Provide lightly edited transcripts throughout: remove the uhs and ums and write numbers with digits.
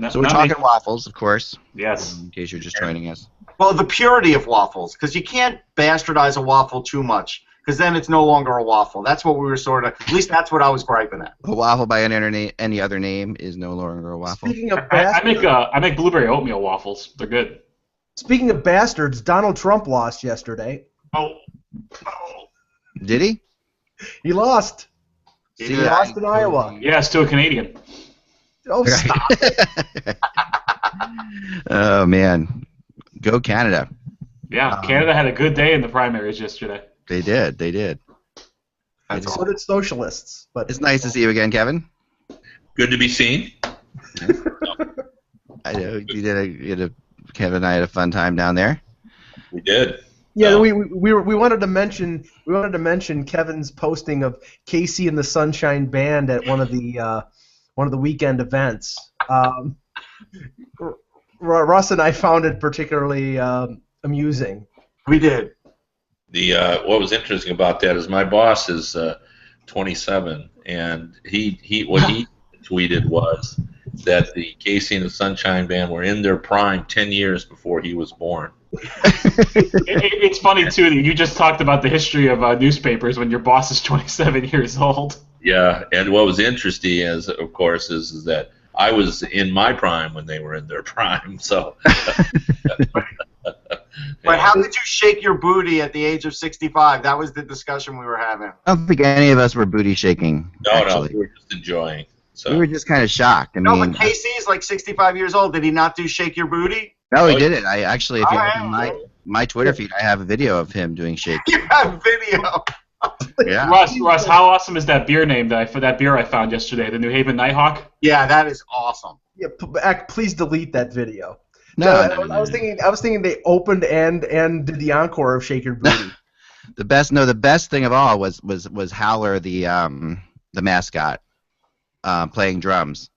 So we're talking waffles, of course. Yes. In case you're just joining us. Well, the purity of waffles, because you can't bastardize a waffle too much, because then it's no longer a waffle. That's what we were sort of, at least that's what I was griping at. A waffle by any other name is no longer a waffle. Speaking of I make blueberry oatmeal waffles. They're good. Speaking of bastards, Donald Trump lost yesterday. Oh. Did he? He lost. He lost in Iowa. Yes, to a Canadian. Oh, stop. Oh, man. Go Canada. Yeah, Canada had a good day in the primaries yesterday. They did. So did socialists. But it's nice to see you again, Kevin. Good to be seen. I know Kevin and I had a fun time down there. We did. Yeah, we wanted to mention Kevin's posting of Casey and the Sunshine Band at one of the weekend events. Russ and I found it particularly amusing. We did. What was interesting about that is my boss is 27, and what he tweeted was that the Casey and the Sunshine Band were in their prime 10 years before he was born. It's funny too that you just talked about the history of newspapers when your boss is 27 years old. Yeah, and what was interesting is that I was in my prime when they were in their prime. So. But how did you shake your booty at the age of 65? That was the discussion we were having. I don't think any of us were booty shaking. No, we were just enjoying. So. We were just kind of shocked. But Casey's like 65 years old. Did he not do shake your booty? No, he did it. I actually, if you look in my Twitter feed, I have a video of him doing shake. You have video. Yeah. Russ, how awesome is that beer name for that beer I found yesterday, the New Haven Nighthawk? Yeah, that is awesome. Yeah, please delete that video. No. I was thinking they opened and did the encore of Shake Your Booty. The best thing of all was Howler, the mascot, playing drums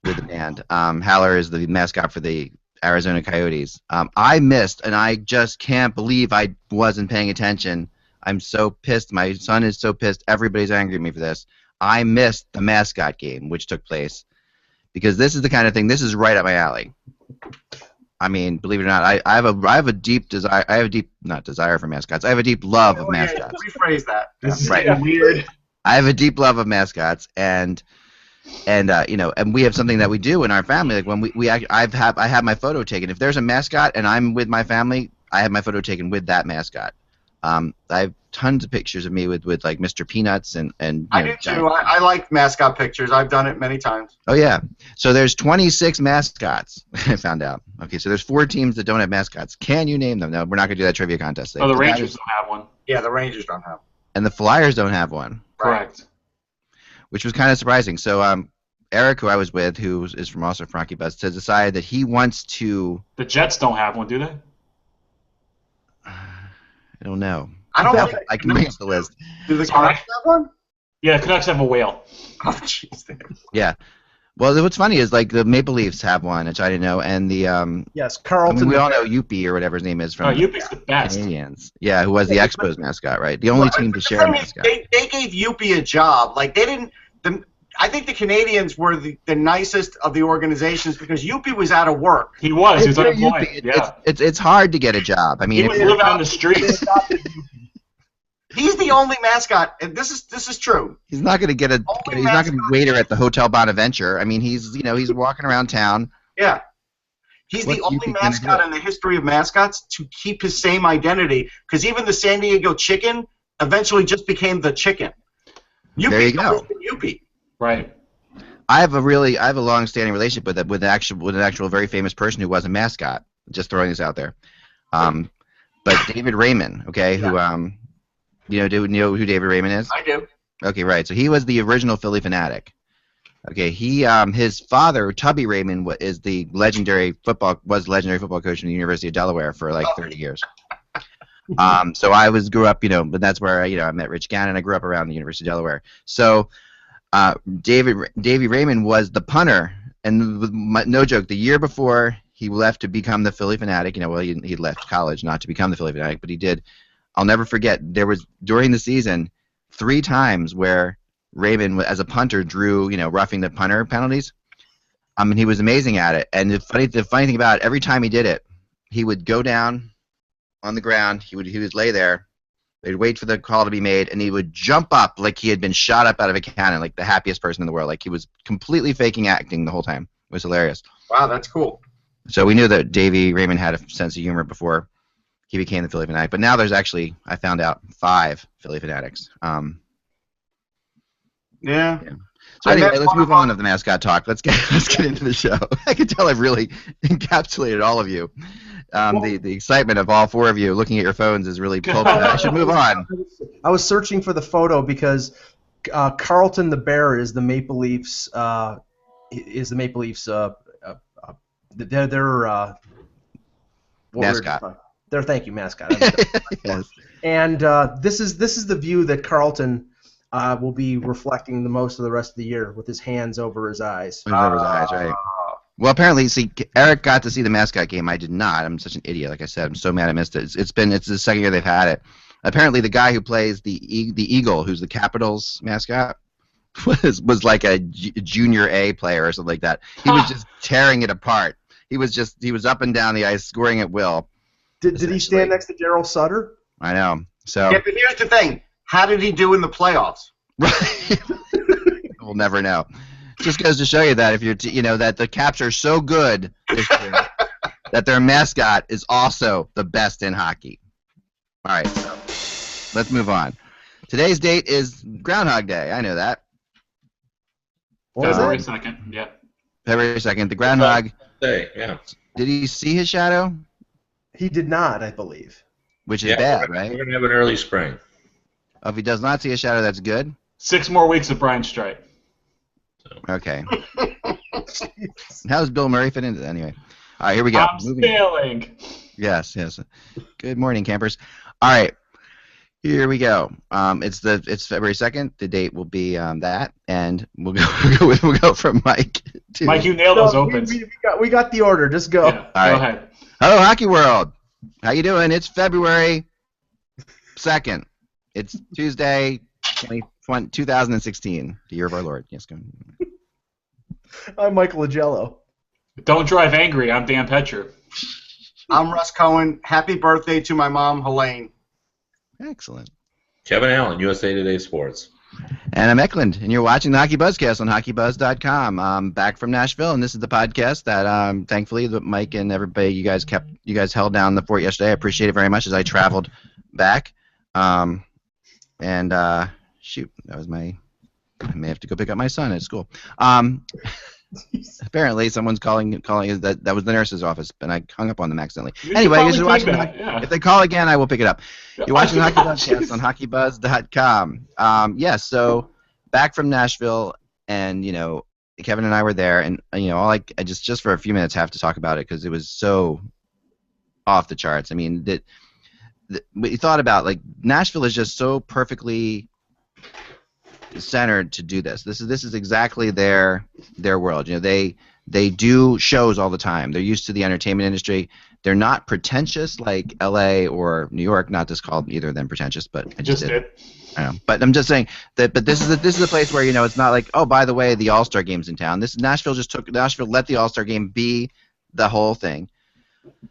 with the band. Howler is the mascot for the Arizona Coyotes. I missed, and I just can't believe I wasn't paying attention. I'm so pissed. My son is so pissed. Everybody's angry at me for this. I missed the mascot game, which took place, because this is the kind of thing. This is right up my alley. I mean, believe it or not, I have a deep desire. I have a deep not desire for mascots. I have a deep love of mascots. Rephrase that. This is right. Weird. I have a deep love of mascots, and we have something that we do in our family. Like when I have my photo taken. If there's a mascot and I'm with my family, I have my photo taken with that mascot. I have tons of pictures of me with like Mr. Peanuts and I do too. I like mascot pictures. I've done it many times. Oh yeah. So there's 26 mascots. I found out. Okay, so there's 4 teams that don't have mascots. Can you name them? No, we're not gonna do that trivia contest. Oh, the Rangers don't have one. Yeah, the Rangers don't have one. And the Flyers don't have one. Correct. Which was kind of surprising. So Eric, who I was with, who is from HockeyBuzz, has decided that he wants to. The Jets don't have one, do they? I don't know. I don't know. I can make the list. Do the Canucks have one? Yeah, the Canucks have a whale. Oh, jeez. Yeah. Well, what's funny is like the Maple Leafs have one, which I didn't know, and the yes, Carlton. I mean, we all know Youppi or whatever his name is from Youppi's the best. Canadians. Yeah, who was the Expos mascot, right? The only team to share a mascot. They gave Youppi a job. Like they didn't. I think the Canadians were the nicest of the organizations because Youppi was out of work. He was. He was unemployed. It's hard to get a job. I mean, he was living on the streets. He's the only mascot, and this is true. He's not going to get he's not going to be waiter at the Hotel Bonaventure. I mean, he's walking around town. Yeah. He's the only mascot in the history of mascots to keep his same identity, because even the San Diego Chicken eventually just became the Chicken. There you go. Youppi. Right. I have a long-standing relationship with an actual very famous person who was a mascot. Just throwing this out there. But David Raymond, okay, Yeah. who do you know who David Raymond is? I do. Okay, right. So he was the original Philly Fanatic. Okay, his father, Tubby Raymond, is the legendary football coach from the University of Delaware for like 30 years. So I grew up, but that's where I met Rich Gannon. I grew up around the University of Delaware. So Davy Raymond was the punter, and no joke, the year before he left to become the Philly Fanatic, he left college not to become the Philly Fanatic, but he did. I'll never forget, there was, during the season, 3 times where Raymond, as a punter, drew, roughing the punter penalties. I mean, he was amazing at it. And the funny thing about it, every time he did it, he would go down on the ground. He would lay there. They'd wait for the call to be made, and he would jump up like he had been shot up out of a cannon, like the happiest person in the world. Like he was completely faking acting the whole time. It was hilarious. Wow, that's cool. So we knew that Davey Raymond had a sense of humor before he became the Philly fanatic. But now there's actually, I found out, 5 Philly fanatics. Yeah. So anyway, let's move on of the mascot talk. Let's get into the show. I can tell I've really encapsulated all of you. The excitement of all 4 of you looking at your phones is really pulled me. I should move on. I was searching for the photo because Carlton the Bear is the Maple Leafs. Their mascot. Thank you, mascot. Yes. And this is the view that Carlton will be reflecting the most of the rest of the year, with his hands over his eyes. Over his eyes, right? Well, apparently, see, Eric got to see the mascot game. I did not. I'm such an idiot. Like I said, I'm so mad I missed it. It's the second year they've had it. Apparently, the guy who plays the Eagle, who's the Capitals mascot, was like a junior A player or something like that. He was just tearing it apart. He was up and down the ice, scoring at will. Did he stand next to Daryl Sutter? I know. So. Yeah, but here's the thing. How did he do in the playoffs? Right. We'll never know. Just goes to show you that if you're, that the Caps are so good this year that their mascot is also the best in hockey. All right, so let's move on. Today's date is Groundhog Day. I know that. February 2nd. Yeah. February 2nd. The Groundhog Day. Yeah. Did he see his shadow? He did not, I believe. Which is bad, right? We're gonna have an early spring. Oh, if he does not see a shadow, that's good. 6 more weeks of Brian Strike. Okay. How does Bill Murray fit into that anyway? All right, here we go. I'm sailing. Yes. Good morning, campers. All right, here we go. It's February 2nd. The date will be that, and we'll go from Mike to Mike. You nailed those opens. We got the order. Just go. Yeah, all right. Go ahead. Hello, Hockey World. How you doing? It's February 2nd. It's Tuesday, 2016, the year of our Lord. Yes, go ahead. I'm Michael Agello. Don't drive angry. I'm Dan Petcher. I'm Russ Cohen. Happy birthday to my mom, Helene. Excellent. Kevin Allen, USA Today Sports. And I'm Eklund, and you're watching the HockeyBuzzCast on HockeyBuzz.com. I'm back from Nashville, and this is the podcast that thankfully Mike and everybody, you guys held down the fort yesterday. I appreciate it very much as I traveled back. Shoot, that was I may have to go pick up my son at school. Apparently, someone's calling. That was the nurse's office, and I hung up on them accidentally. Anyway, you should watch it. Yeah. If they call again, I will pick it up. You're watching the HockeyBuzzCast on HockeyBuzz.com. Yes, so back from Nashville, and Kevin and I were there, and I just for a few minutes have to talk about it because it was so off the charts. I mean, we thought about Nashville is just so perfectly centered to do this. This is exactly their world. They do shows all the time. They're used to the entertainment industry. They're not pretentious like L.A. or New York. Not just called either of them pretentious, but I just did. I know. But I'm just saying that. But this is a place where it's not like, oh, by the way, the All-Star Game's in town. Nashville let the All-Star Game be the whole thing.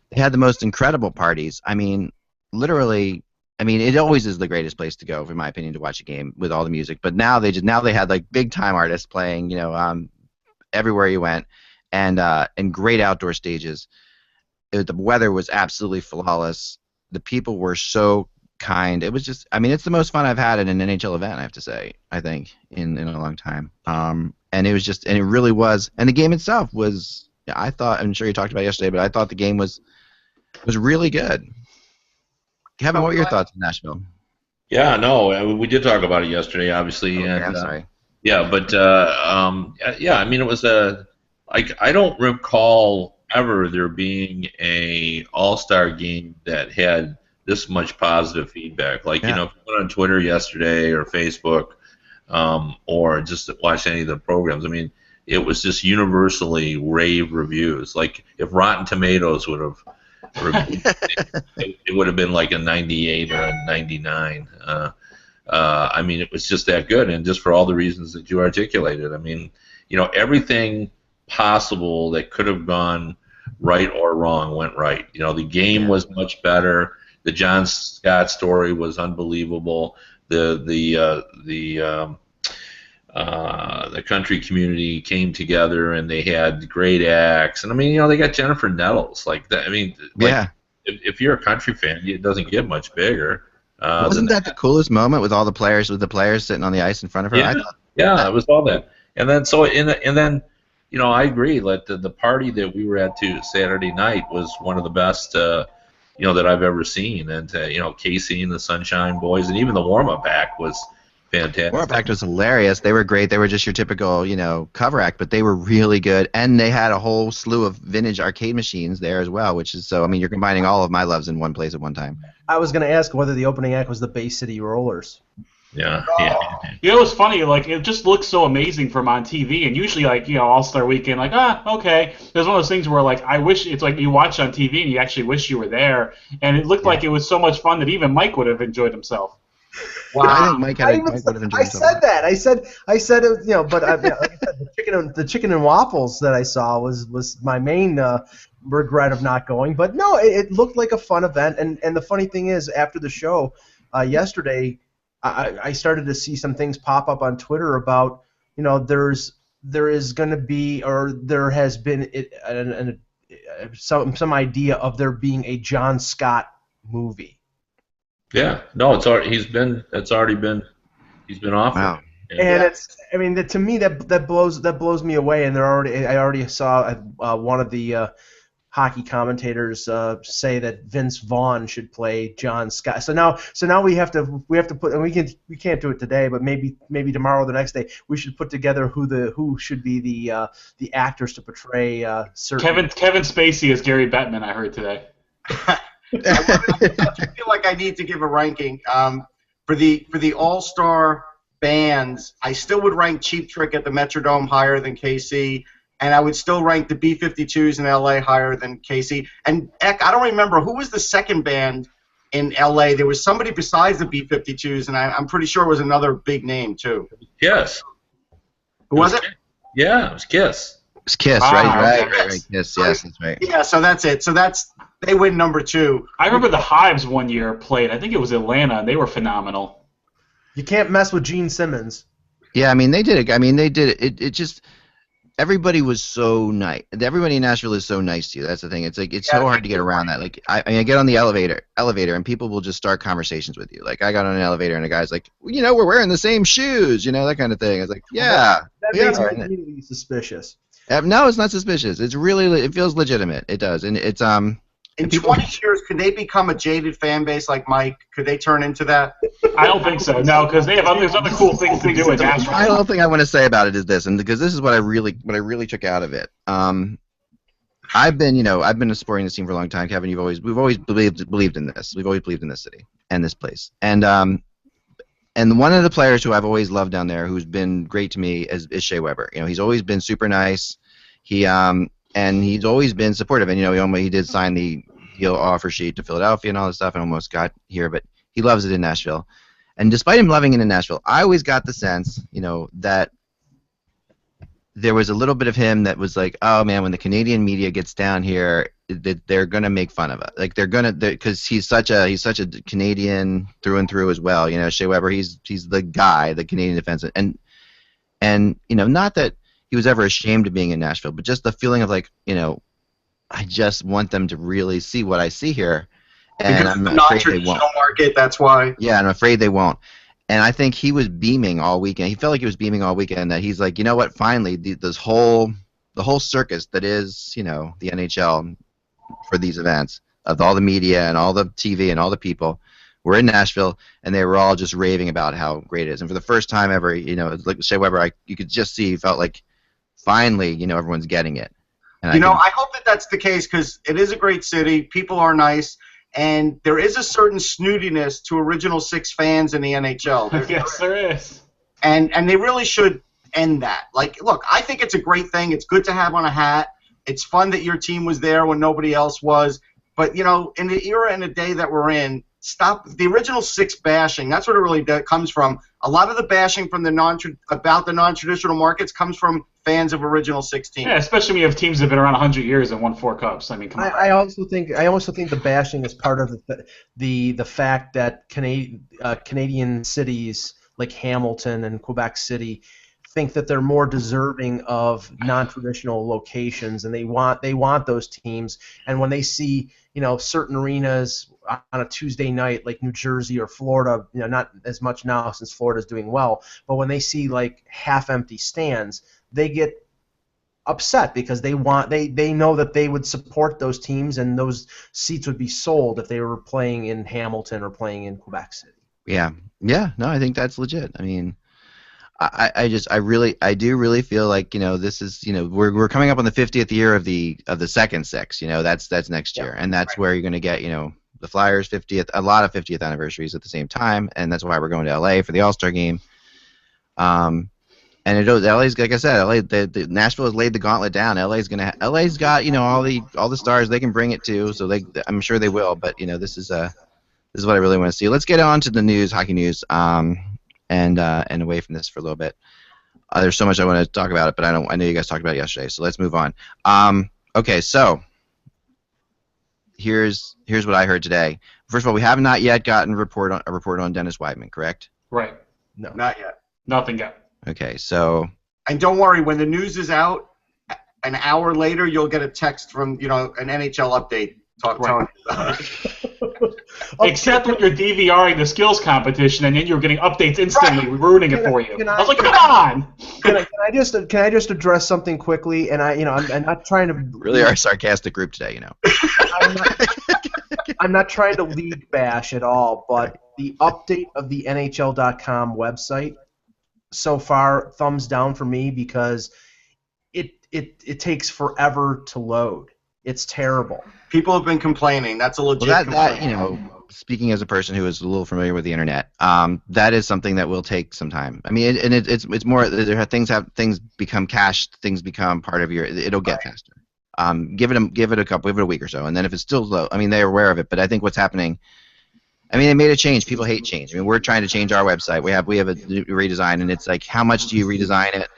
They had the most incredible parties. I mean, literally. I mean, it always is the greatest place to go, in my opinion, to watch a game with all the music. But now they had big time artists playing, everywhere you went, and great outdoor stages. The weather was absolutely flawless. The people were so kind. It was just, it's the most fun I've had at an NHL event, I have to say. I think in a long time. And it was just, and it really was. And the game itself was, I thought, I'm sure you talked about it yesterday, but I thought the game was really good. Kevin, what were your thoughts on Nashville? Yeah, no, we did talk about it yesterday, obviously. Okay, and, I'm sorry. Yeah, but it was I don't recall ever there being a All-Star game that had this much positive feedback. If you went on Twitter yesterday or Facebook, or just watch any of the programs, it was just universally rave reviews. Like if Rotten Tomatoes would have. It would have been like a 98 or a 99. It was just that good, and just for all the reasons that you articulated. Everything possible that could have gone right or wrong went right. You know, the game was much better. The John Scott story was unbelievable. The country community came together and they had great acts. And I mean, you know, they got Jennifer Nettles like that. I mean, like, Yeah. If you're a country fan, it doesn't get much bigger. Wasn't that the coolest moment with all the players sitting on the ice in front of her? Yeah, yeah, it was all that. And then you know, I agree. Like the party that we were at Saturday night was one of the best, you know, that I've ever seen. And you know, Casey and the Sunshine Boys, and even the warm-up act was fantastic. Warm-up act was hilarious. They were great. They were just your typical, you know, cover act, but they were really good. And they had a whole slew of vintage arcade machines there as well, which is so. I mean, you're combining all of my loves in one place at one time. I was going to ask whether the opening act was the Bay City Rollers. Yeah. You know, it's funny. Like, it just looks so amazing from on TV, and usually, like, you know, All-Star Weekend, like, okay. There's one of those things where, like, I wish it's like you watch on TV and you actually wish you were there, and it looked like it was so much fun that even Mike would have enjoyed himself. Wow. I think Mike would have enjoyed I said that. I said it. You know, but like I said, the chicken and waffles that I saw was my main regret of not going. But no, it looked like a fun event. And the funny thing is, after the show yesterday, I started to see some things pop up on Twitter about, you know, there is going to be, or there has been some idea of there being a John Scott movie. Yeah, no, it's already he's been offered. Wow. And it's, I mean, to me that blows me away. And I already saw one of the hockey commentators say that Vince Vaughn should play John Scott. So now we have to put, and we can't do it today, but maybe tomorrow or the next day we should put together who should be the actors to portray certain. Kevin Spacey as Gary Bettman, I heard today. I feel like I need to give a ranking for the All-Star bands. I still would rank Cheap Trick at the Metrodome higher than KC, and I would still rank the B-52s in LA higher than KC. And Eck, I don't remember who was the second band in LA. There was somebody besides the B-52s, and I'm pretty sure it was another big name too. Kiss. Who was it? Yeah, it was Kiss. It's Kiss, right? Kiss. Yes, that's right. Yeah, so that's it. So they win number 2. I remember the Hives one year played. I think it was Atlanta, and they were phenomenal. You can't mess with Gene Simmons. Yeah, I mean they did it. It just everybody was so nice. Everybody in Nashville is so nice to you. That's the thing. It's like it's so hard to get around that. Like I get on the elevator, and people will just start conversations with you. Like I got on an elevator, and a guy's like, well, you know, we're wearing the same shoes, you know, that kind of thing. I was like, yeah. That makes me immediately suspicious. No, it's not suspicious. It's really, it feels legitimate. It does, and it's In 20 years, could they become a jaded fan base like Mike? Could they turn into that? I don't think so. No, because there's other cool things to do in Nashville. The final thing I want to say about it is this, and because this is what I really took out of it. I've been supporting this team for a long time, Kevin. We've always believed in this. We've always believed in this city and this place. And one of the players who I've always loved down there, who's been great to me, is Shea Weber. You know, he's always been super nice. And he's always been supportive. And, you know, he did sign the deal offer sheet to Philadelphia and all this stuff and almost got here, but he loves it in Nashville. And despite him loving it in Nashville, I always got the sense, you know, that there was a little bit of him that was like, oh, man, when the Canadian media gets down here, they're going to make fun of it. Like, they're going to, because he's such a Canadian through and through as well. You know, Shea Weber, he's the guy, the Canadian defenseman. And you know, not that he was ever ashamed of being in Nashville, but just the feeling of like, you know, I just want them to really see what I see here, and because I'm not afraid they won't. Market, that's why. Yeah, I'm afraid they won't. And I think he was beaming all weekend. He felt like he was beaming all weekend. That he's like, you know what? Finally, the whole circus that is, you know, the NHL for these events of all the media and all the TV and all the people were in Nashville, and they were all just raving about how great it is. And for the first time ever, you know, like Shea Weber, you could just see he felt like finally, you know, everyone's getting it. And I hope that that's the case because it is a great city. People are nice, and there is a certain snootiness to Original Six fans in the NHL. Yes, there is. And they really should end that. Like, look, I think it's a great thing. It's good to have on a hat. It's fun that your team was there when nobody else was. But, you know, in the era and the day that we're in, stop the original six bashing. That's what it really comes from. A lot of the bashing from about the non-traditional markets comes from fans of original 16. Yeah, especially when you have teams that have been around 100 years and won 4 cups. I mean, come on. I also think the bashing is part of the fact that Canadian cities like Hamilton and Quebec City think that they're more deserving of non-traditional locations, and they want those teams. And when they see certain arenas on a Tuesday night like New Jersey or Florida, not as much now since Florida's doing well, but when they see like half-empty stands, they get upset because they know that they would support those teams and those seats would be sold if they were playing in Hamilton or playing in Quebec City. Yeah. No, I think that's legit. I mean, I do really feel like this is we're coming up on the 50th year of the second six. That's next year, and that's where you're going to get the Flyers 50th, a lot of 50th anniversaries at the same time, and that's why we're going to LA for the All-Star game. And LA's, like I said, the Nashville has laid the gauntlet down. LA's got all the stars they can bring it to, so I'm sure they will. But this is what I really want to see. Let's get on to the news, hockey news, and away from this for a little bit. There's so much I want to talk about it, but I know you guys talked about it yesterday, so let's move on. Okay, so here's what I heard today. First of all, we have not yet gotten a report on Dennis Weidman, correct? Right. No, not yet. Nothing yet. Okay, so. And don't worry, when the news is out, an hour later you'll get a text from an NHL update. Except when you're DVRing the skills competition and then you're getting updates instantly, ruining it for you. I was like, come on! Can I just address something quickly? And I'm not trying to really are a sarcastic group today, I'm not trying to league bash at all, but the update of the NHL.com website so far, thumbs down for me because it takes forever to load. It's terrible. People have been complaining. That's a legit complaint. Speaking as a person who is a little familiar with the internet, that is something that will take some time. I mean, it's more things become cached, things become part of it'll get faster. Give it a week or so, and then if it's still low, I mean, they're aware of it. But I think what's happening, I mean, they made a change. People hate change. I mean, we're trying to change our website. We have a redesign, and it's like, how much do you redesign it?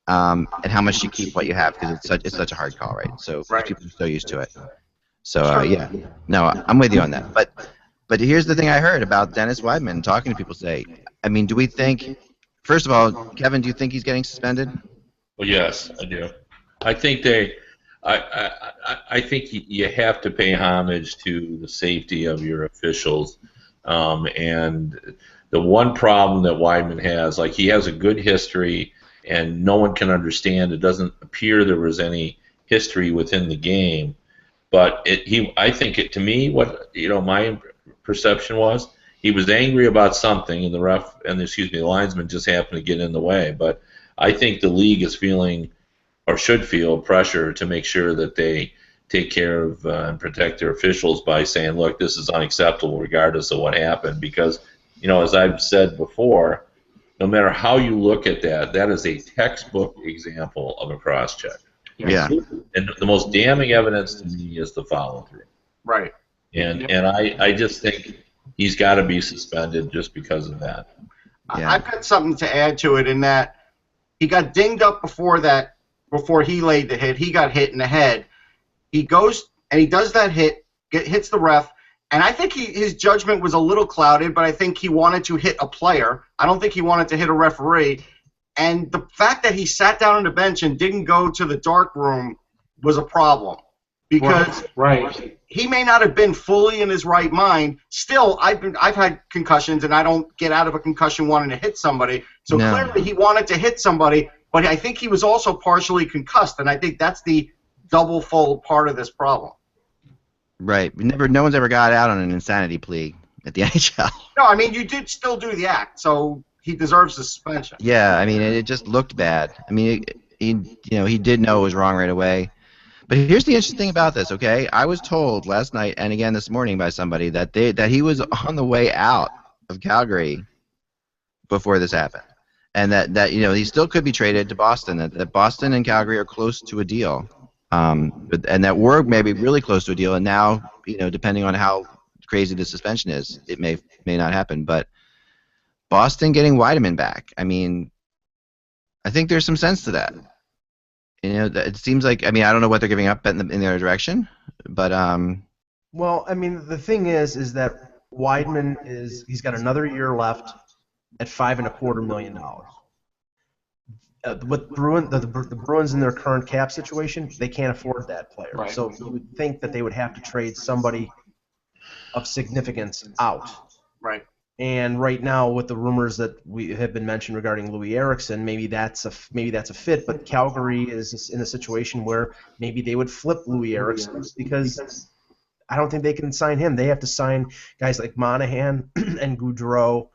And how much do you keep what you have, because it's such a hard call, right? So people are so used to it. So yeah, no, I'm with you on that. But here's the thing I heard about Dennis Weidman talking to people today. I mean, do we think? First of all, Kevin, do you think he's getting suspended? Well, yes, I do. I think I think you have to pay homage to the safety of your officials, and the one problem that Weidman has, like, he has a good history. And no one can understand. It doesn't appear there was any history within the game, but I think to me, what my perception was, he was angry about something, and the linesman just happened to get in the way. But I think the league is feeling, or should feel, pressure to make sure that they take care of and protect their officials by saying, look, this is unacceptable regardless of what happened, because as I've said before, no matter how you look at that is a textbook example of a cross-check. Yeah. And the most damning evidence to me is the follow-through. Right. And I just think he's got to be suspended just because of that. Yeah. I've got something to add to it in that he got dinged up before he laid the hit. He got hit in the head. He goes and he does that hit, hits the ref. And I think his judgment was a little clouded, but I think he wanted to hit a player. I don't think he wanted to hit a referee. And the fact that he sat down on the bench and didn't go to the dark room was a problem. Because he may not have been fully in his right mind. Still, I've had concussions, and I don't get out of a concussion wanting to hit somebody. So clearly he wanted to hit somebody, but I think he was also partially concussed, and I think that's the double-fold part of this problem. Right. No one's ever got out on an insanity plea at the NHL. No, I mean, you did still do the act, so he deserves suspension. Yeah, I mean, it just looked bad. I mean, he did know it was wrong right away. But here's the interesting thing about this, okay? I was told last night and again this morning by somebody that he was on the way out of Calgary before this happened, and that he still could be traded to Boston. That Boston and Calgary are close to a deal. And that we're maybe really close to a deal, and now, depending on how crazy the suspension is, it may not happen. But Boston getting Weideman back, I mean, I think there's some sense to that. You know, it seems like, I mean, I don't know what they're giving up in the other direction, but Well, I mean, the thing is that Weidman he's got another year left at $5.25 million. With the Bruins in their current cap situation, they can't afford that player. Right. So you would think that they would have to trade somebody of significance out. Right. And right now, with the rumors that we have been mentioned regarding Louis Eriksson, maybe that's a fit. But Calgary is in a situation where maybe they would flip Louis Eriksson because I don't think they can sign him. They have to sign guys like Monahan and Goudreau,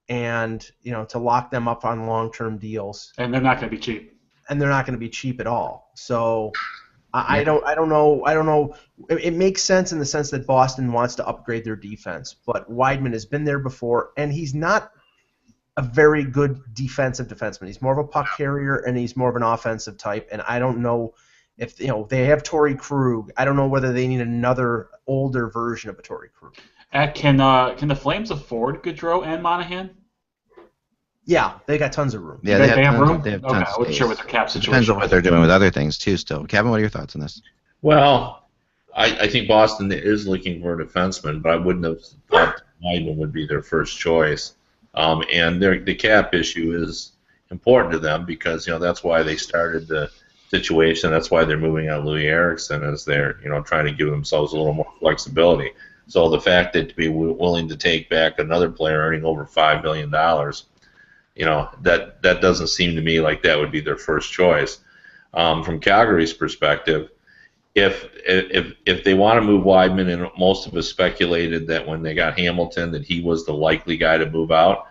and to lock them up on long-term deals. And they're not going to be cheap. And they're not going to be cheap at all. So I don't know. It makes sense in the sense that Boston wants to upgrade their defense, but Weidman has been there before, and he's not a very good defensive defenseman. He's more of a puck carrier, and he's more of an offensive type. And I don't know if they have Torrey Krug. I don't know whether they need another older version of a Torrey Krug. Can the Flames afford Gaudreau and Monahan? Yeah, they got tons of room. yeah, They have tons, room? They have Okay, tons I of wasn't space. sure what their cap situation Depends on was. what they're doing with other things too. Still, Kevin, what are your thoughts on this? Well, I think Boston is looking for a defenseman, but I wouldn't have thought Weidman would be their first choice. And the cap issue is important to them because that's why they started the situation. That's why they're moving out Louis Eriksson, as they're trying to give themselves a little more flexibility. So the fact that to be willing to take back another player earning over $5 million, that doesn't seem to me like that would be their first choice. From Calgary's perspective, if they want to move Weidman, and most of us speculated that when they got Hamilton that he was the likely guy to move out,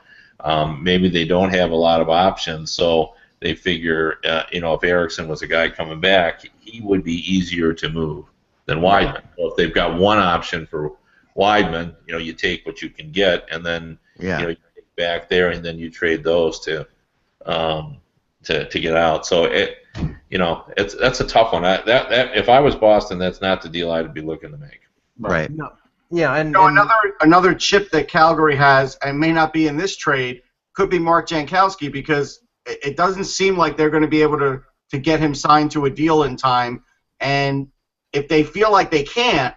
maybe they don't have a lot of options, so they figure if Eriksson was a guy coming back, he would be easier to move than Weidman. So if they've got one option for Weidman, you take what you can get, and then you take back there, and then you trade those to get out. So that's a tough one. That if I was Boston, that's not the deal I'd be looking to make. Right. No. Yeah, and another chip that Calgary has, and may not be in this trade, could be Mark Jankowski, because it doesn't seem like they're going to be able to get him signed to a deal in time. And if they feel like they can't,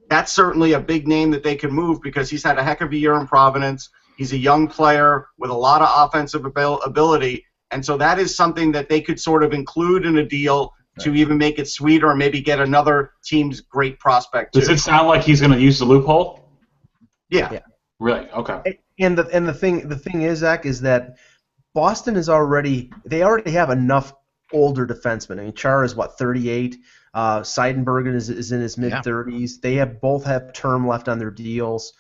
that's certainly a big name that they can move, because he's had a heck of a year in Providence. He's a young player with a lot of offensive ability, and so that is something that they could sort of include in a deal to even make it sweeter, or maybe get another team's great prospect too. Does it sound like he's going to use the loophole? Yeah. Really? Okay. And the thing is, Zach, is that Boston is already have enough older defensemen. I mean, Chara is 38. Seidenberg is in his mid-30s. They both have term left on their deals.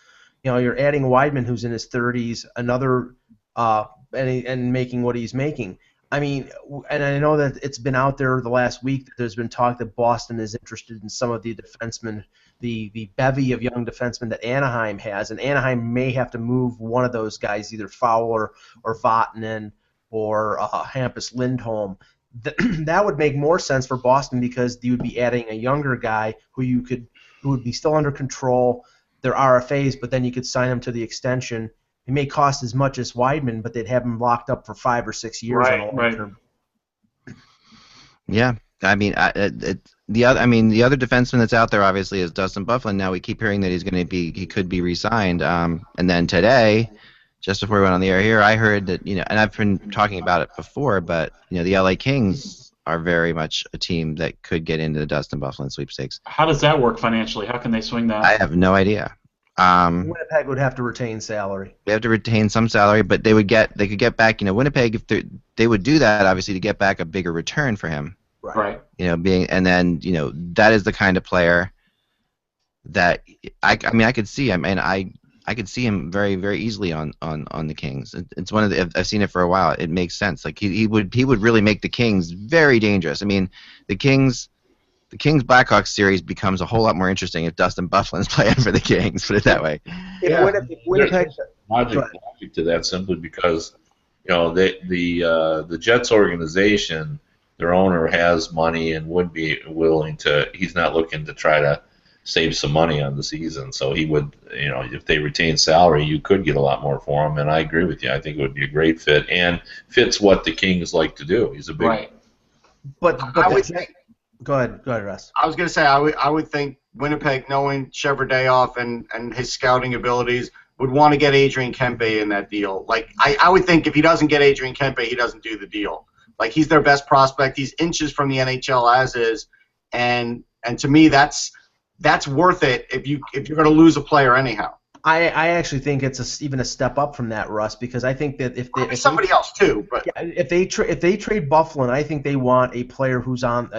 You're adding Weidman, who's in his 30s, another and making what he's making. I mean, and I know that it's been out there the last week that there's been talk that Boston is interested in some of the defensemen, the bevy of young defensemen that Anaheim has, and Anaheim may have to move one of those guys, either Fowler or Vatanen or Hampus Lindholm. That would make more sense for Boston, because you would be adding a younger guy who would be still under control, their RFAs, but then you could sign them to the extension. It may cost as much as Weidman, but they'd have him locked up for 5 or 6 years on a long term. Yeah, I mean, the other defenseman that's out there obviously is Dustin Byfuglien. Now we keep hearing that he could be re-signed. And then today, just before we went on the air here, I heard that and I've been talking about it before, but the LA Kings are very much a team that could get into the Dustin Byfuglien sweepstakes. How does that work financially? How can they swing that? I have no idea. Winnipeg would have to retain salary. They have to retain some salary, but they could get back. Winnipeg, if they would do that, obviously, to get back a bigger return for him. Right. That is the kind of player that I could see. I could see him very, very easily on the Kings. It's one of the, I've seen it for a while. It makes sense. Like he would really make the Kings very dangerous. I mean, the Kings Blackhawks series becomes a whole lot more interesting if Dustin Byfuglien's playing for the Kings. Put it that way. Winnipeg, logic to that, simply because the Jets organization, their owner has money and would be willing to. He's not looking to try to save some money on the season. So he would, if they retain salary, you could get a lot more for him. And I agree with you. I think it would be a great fit and fits what the Kings like to do. He's a big. Right. But I would think. Go ahead, Russ. I was going to say I would think Winnipeg, knowing Cheverdayoff and his scouting abilities, would want to get Adrian Kempe in that deal. Like I would think if he doesn't get Adrian Kempe, he doesn't do the deal. Like he's their best prospect. He's inches from the NHL as is, and to me that's worth it if you're going to lose a player anyhow. I actually think it's even a step up from that, Russ, because I think that if somebody else too, but if they trade Bufflin, I think they want a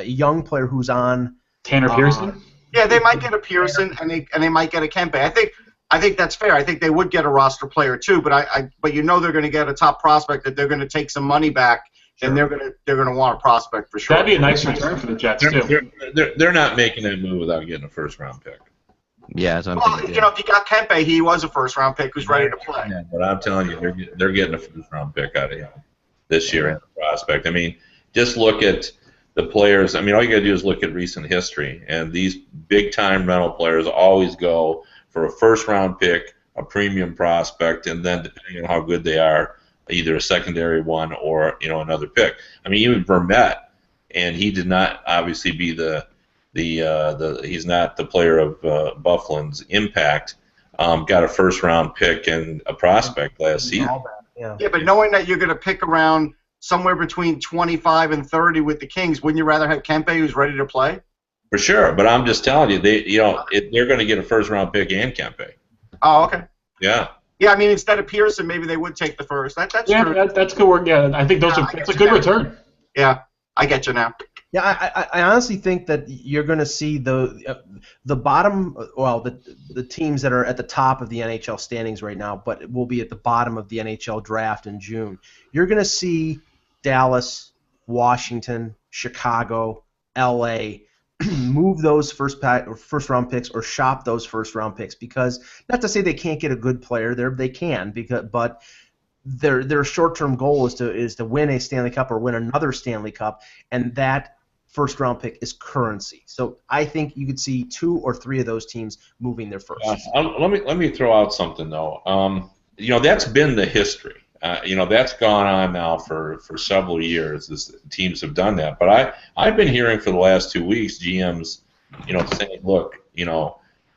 young player who's on Tanner Pearson. Yeah, they might get a Pearson and they might get a Kempe. I think that's fair. I think they would get a roster player too, but they're going to get a top prospect that they're going to take some money back. Sure. And they're gonna want a prospect for sure. That'd be a nice return for the Jets too. They're not making that move without getting a first-round pick. Yeah, that's what I'm thinking. If you got Kempe, he was a first-round pick who's ready to play. Yeah, but I'm telling you, they're getting a first-round pick out of him this year and a prospect. I mean, just look at the players. I mean, all you got to do is look at recent history, and these big-time rental players always go for a first-round pick, a premium prospect, and then depending on how good they are, either a secondary one or another pick. I mean, even Vermette, and he did not obviously be he's not the player of Bufflin's impact. Got a first-round pick and a prospect last season. Yeah, but knowing that you're going to pick around somewhere between 25 and 30 with the Kings, wouldn't you rather have Kempe who's ready to play? For sure, but I'm just telling you, they're going to get a first-round pick and Kempe. Oh, okay. Yeah. Yeah, I mean, instead of Pearson, maybe they would take the first. That's true. That's good work. Yeah, I think that's a good return. Yeah, I get you now. Yeah, I honestly think that you're going to see the bottom, the teams that are at the top of the NHL standings right now, but will be at the bottom of the NHL draft in June. You're going to see Dallas, Washington, Chicago, LA move those first-round picks or shop those first-round picks, because not to say they can't get a good player there, they can, but their short-term goal is to win a Stanley Cup or win another Stanley Cup, and that first-round pick is currency. So I think you could see 2 or 3 of those teams moving their first. Let me throw out something though. That's been the history. That's gone on now for several years as teams have done that. But I've been hearing for the last 2 weeks GMs, saying, look,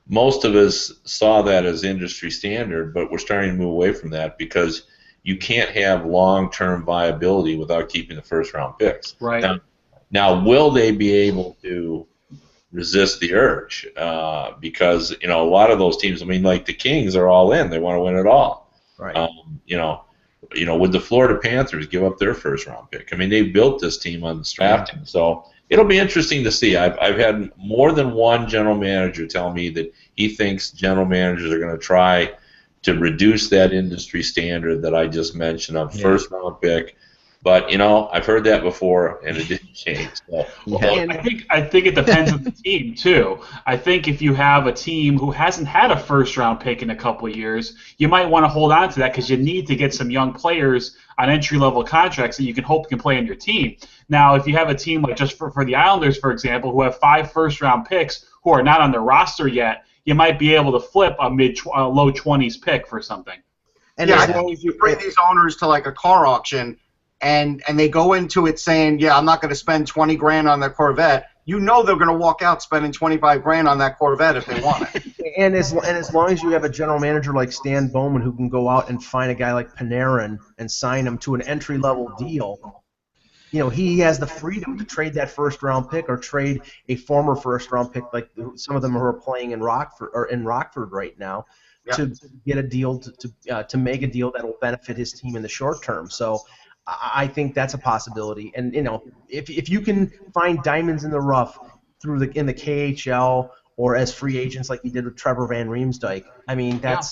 most of us saw that as industry standard, but we're starting to move away from that because you can't have long-term viability without keeping the first-round picks. Right. Now, will they be able to resist the urge? Because a lot of those teams, I mean, like the Kings are all in; they want to win it all. Right. Would the Florida Panthers give up their first-round pick? I mean, they built this team on the drafting, so it'll be interesting to see. I've had more than one general manager tell me that he thinks general managers are going to try to reduce that industry standard that I just mentioned of first-round pick. But I've heard that before, and it didn't change. So, I think it depends on the team too. I think if you have a team who hasn't had a first-round pick in a couple of years, you might want to hold on to that because you need to get some young players on entry-level contracts that you can hope can play on your team. Now, if you have a team like just for the Islanders, for example, who have 5 first-round picks who are not on their roster yet, you might be able to flip a low 20s pick for something. And I think if you bring these owners to like a car auction, and they go into it saying, yeah, I'm not going to spend $20,000 on their Corvette, they're going to walk out spending $25,000 on that Corvette if they want it. and as long as you have a general manager like Stan Bowman who can go out and find a guy like Panarin and sign him to an entry-level deal, he has the freedom to trade that first-round pick or trade a former first-round pick like some of them who are playing in Rockford right now. Yep. To get a deal to make a deal that will benefit his team in the short term. So I think that's a possibility, and if you can find diamonds in the rough in the KHL or as free agents like you did with Trevor Van Riemsdyk, I mean that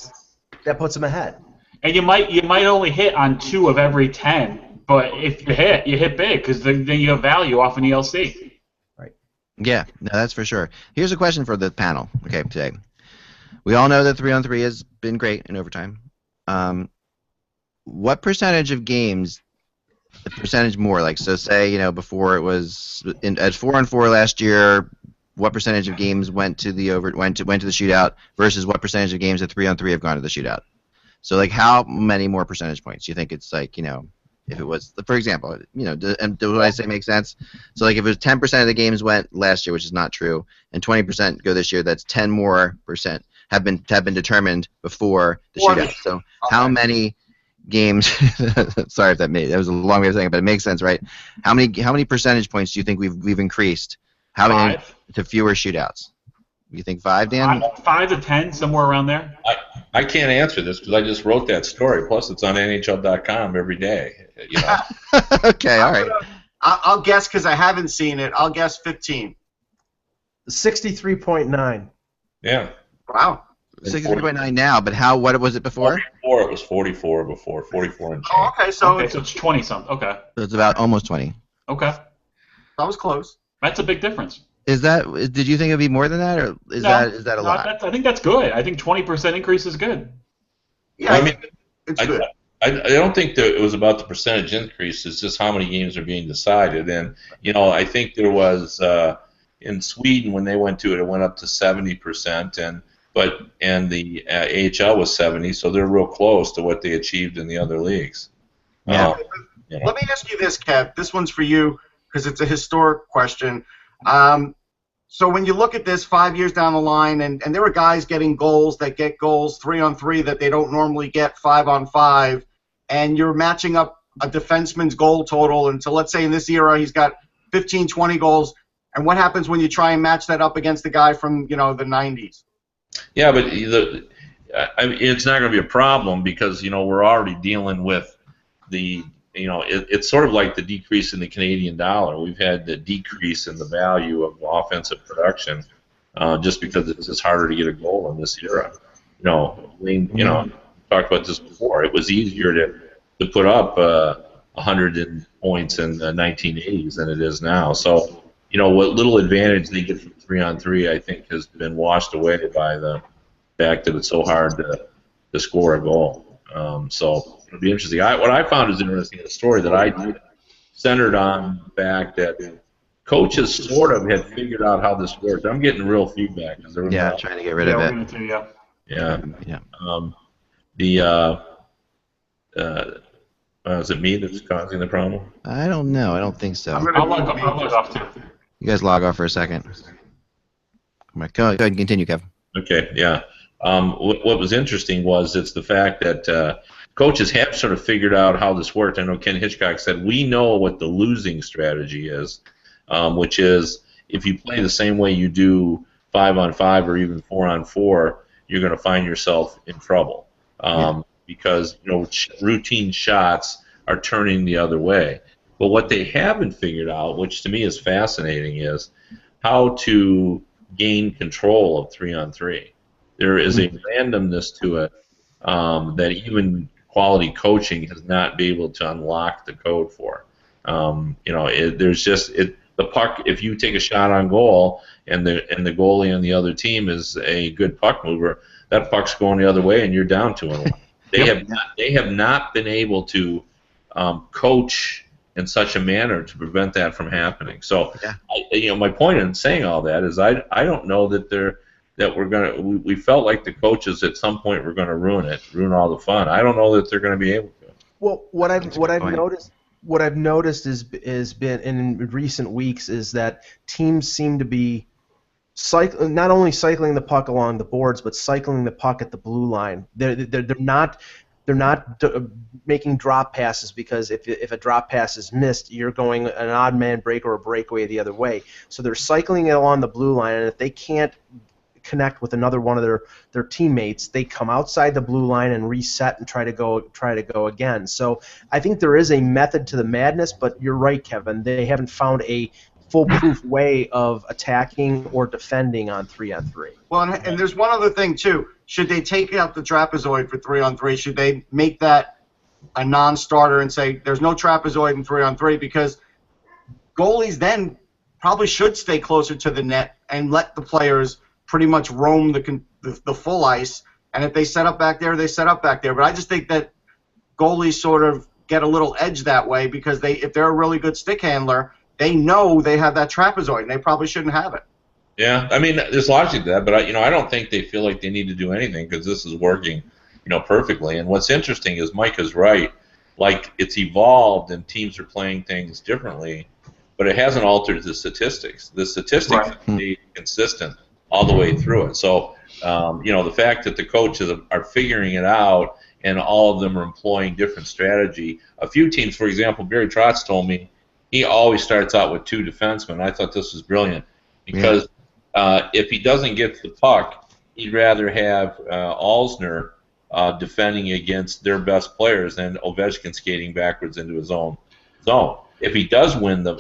puts him ahead. And you might only hit on 2 of every 10, but if you hit big because then you have value off an ELC. Right. Yeah, no, that's for sure. Here's a question for the panel. Okay, today we all know that 3-on-3 has been great in overtime. What percentage of games? The percentage more, like, so say, before it was at 4-on-4 last year, what percentage of games went to the shootout versus what percentage of games at 3-on-3 have gone to the shootout. So like, how many more percentage points do you think it's like, if it was, for example, and what I say make sense? So like, if it was 10% of the games went last year, which is not true, and 20% go this year, that's 10 more percent have been determined before the shootout. So how many games? Sorry if that was a long way of saying it, but it makes sense, right? How many percentage points do you think we've increased? How many to fewer shootouts? You think 5, Dan? 5 to 10, somewhere around there. I can't answer this because I just wrote that story. Plus, it's on NHL.com every day. Okay, all right. I'll guess because I haven't seen it. I'll guess 15. 63.9. Yeah. Wow. 63.9 now, but what was it before? 44. It was 44 before. 44 and change. Oh, okay, so it's 20 something. Okay. So it's about almost 20. Okay. That was close. That's a big difference. Did you think it'd be more than that, or is that a lot? I think that's good. I think 20% increase is good. Yeah, I mean, it's good. I don't think that it was about the percentage increase. It's just how many games are being decided. And, I think there was in Sweden when they went to it, it went up to 70%, and the AHL was 70%, so they're real close to what they achieved in the other leagues. Yeah. Let me ask you this, Kev. This one's for you because it's a historic question. So when you look at this 5 years down the line, and there are guys getting goals that get goals 3-on-3 that they don't normally get 5-on-5, and you're matching up a defenseman's goal total, and so let's say in this era he's got 15, 20 goals, and what happens when you try and match that up against the guy from, the 90s? Yeah, but it's not going to be a problem because, we're already dealing with the it's sort of like the decrease in the Canadian dollar. We've had the decrease in the value of offensive production just because it's just harder to get a goal in this era. We talked about this before. It was easier to put up 100 points in the 1980s than it is now. So, what little advantage they get from 3-on-3, I think, has been washed away by the fact that it's so hard to score a goal. So it'll be interesting. What I found is interesting in the story that I did centered on the fact that coaches sort of had figured out how this worked. I'm getting real feedback. Trying to get rid of it. Yeah. Is it me that's causing the problem? I don't know. I don't think so. I'll log off too. You guys log off for a second. Go ahead and continue, Kevin. Okay, yeah. What was interesting was it's the fact that coaches have sort of figured out how this worked. I know Ken Hitchcock said, we know what the losing strategy is, which is if you play the same way you do 5-on-5 or even 4-on-4, you're going to find yourself in trouble because routine shots are turning the other way. But what they haven't figured out, which to me is fascinating, is how to gain control of 3-on-3. There is a randomness to it that even quality coaching has not been able to unlock the code for. There's just the puck. If you take a shot on goal and the goalie on the other team is a good puck mover, that puck's going the other way and you're down 2-1. They have not been able to coach in such a manner to prevent that from happening. So, my point in saying all that is I don't know that we felt like the coaches at some point were going to ruin all the fun. I don't know that they're going to be able to. Well, what I've noticed has been in recent weeks is that teams seem to be not only cycling the puck along the boards, but cycling the puck at the blue line. They're not making drop passes because if a drop pass is missed, you're going an odd man break or a breakaway the other way. So they're cycling it along the blue line, and if they can't connect with another one of their teammates, they come outside the blue line and reset and try to go again. So I think there is a method to the madness, but you're right, Kevin. They haven't found a foolproof way of attacking or defending on 3-on-3. Well, and there's one other thing too. Should they take out the trapezoid for 3-on-3? Should they make that a non-starter and say there's no trapezoid in 3-on-3? Because goalies then probably should stay closer to the net and let the players pretty much roam the full ice. And if they set up back there, they set up back there. But I just think that goalies sort of get a little edge that way because if they're a really good stick handler, they know they have that trapezoid and they probably shouldn't have it. Yeah, I mean, there's logic to that, but I don't think they feel like they need to do anything because this is working, perfectly. And what's interesting is Mike is right. Like, it's evolved and teams are playing things differently, but it hasn't altered the statistics. The statistics have stayed consistent all the way through it. So, the fact that the coaches are figuring it out and all of them are employing different strategy. A few teams, for example, Barry Trotz told me he always starts out with 2 defensemen. I thought this was brilliant because if he doesn't get the puck, he'd rather have Alsner defending against their best players than Ovechkin skating backwards into his own zone. If he does win the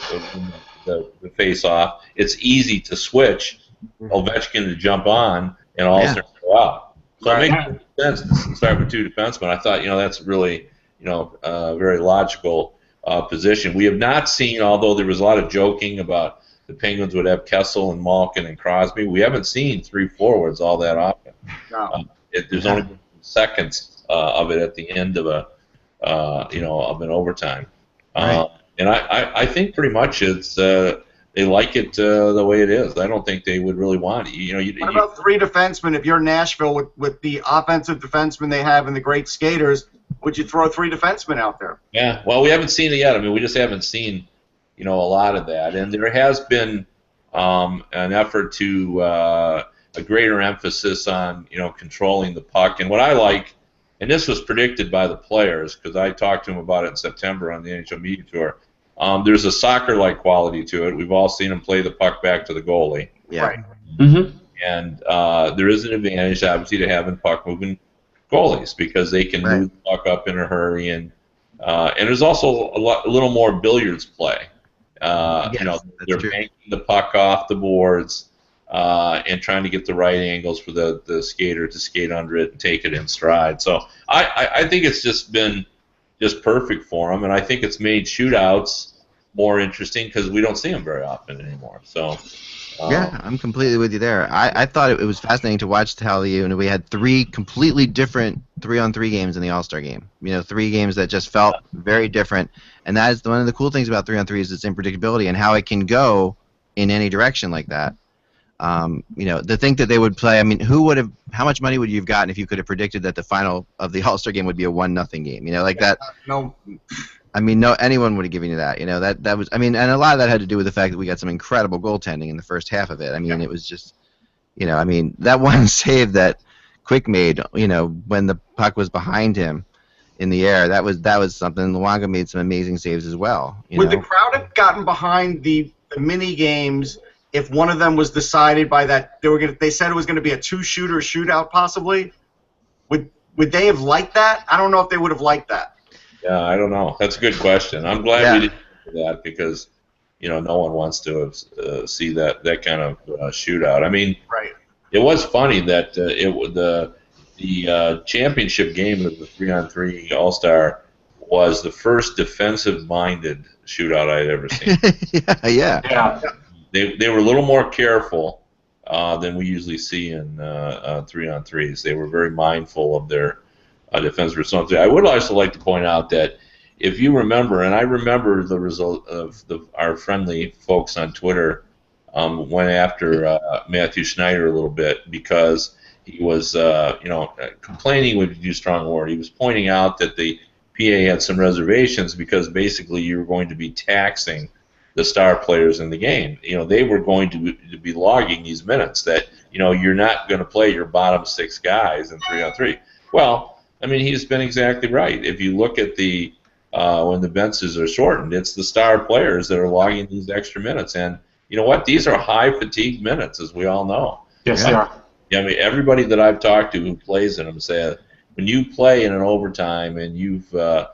face-off, it's easy to switch Ovechkin to jump on and Alsner to go out. So it makes sense to start with 2 defensemen. I thought, that's really, a very logical position. We have not seen, although there was a lot of joking about the Penguins would have Kessel and Malkin and Crosby, we haven't seen 3 forwards all that often. No. There's only been seconds of it at the end of of an overtime. Right. And I think pretty much it's they like it the way it is. I don't think they would really want it. What about 3 defensemen? If you're Nashville with the offensive defensemen they have and the great skaters, would you throw 3 defensemen out there? Yeah, well, we haven't seen it yet. I mean, we just haven't seen a lot of that. And there has been an effort to a greater emphasis on controlling the puck. And what I like, and this was predicted by the players because I talked to them about it in September on the NHL Media Tour. There's a soccer-like quality to it. We've all seen them play the puck back to the goalie. Yeah. Right. Mm-hmm. And there is an advantage, obviously, to having puck-moving goalies because they can move the puck up in a hurry. And there's also a little more billiards play. They're banking the puck off the boards and trying to get the right angles for the skater to skate under it and take it in stride. So I think it's just been just perfect for them, and I think it's made shootouts more interesting because we don't see them very often anymore. So yeah, I'm completely with you there. I thought it was fascinating to watch how we had 3 completely different 3-on-3 games in the All-Star game. 3 games that just felt very different, and that is one of the cool things about 3-on-3 is its unpredictability and how it can go in any direction like that. To think that they would play. I mean, how much money would you have gotten if you could have predicted that the final of the All-Star game would be a 1-0 game? That. No. I mean, no, anyone would have given you that. That was. I mean, and a lot of that had to do with the fact that we got some incredible goaltending in the first half of it. I mean, it was just, I mean, that one save that Quick made, when the puck was behind him in the air, that was something. Luongo made some amazing saves as well. Would the crowd have gotten behind the mini games if one of them was decided by that they said it was going to be a 2-shooter shootout possibly? Would they have liked that? I don't know if they would have liked that. Yeah, I don't know. That's a good question. I'm glad we didn't do that because no one wants to see that kind of shootout. I mean, it was funny that the championship game of the 3-on-3 All-Star was the first defensive-minded shootout I'd ever seen. Yeah. They were a little more careful than we usually see in 3-on-3s. They were very mindful of their defense responsibility. I would also like to point out that if you remember, and I remember the result of our friendly folks on Twitter went after Matthew Schneider a little bit because he was, complaining would be too strong a word. He was pointing out that the PA had some reservations because basically you were going to be taxing the star players in the game. They were going to be logging these minutes that, you're not going to play your bottom 6 guys in 3-on-3. Well, I mean, he's been exactly right. If you look at when the benches are shortened, it's the star players that are logging these extra minutes. And you know what? These are high fatigue minutes, as we all know. Yes, they are. Yeah, I mean, everybody that I've talked to who plays in them say when you play in an overtime and you've played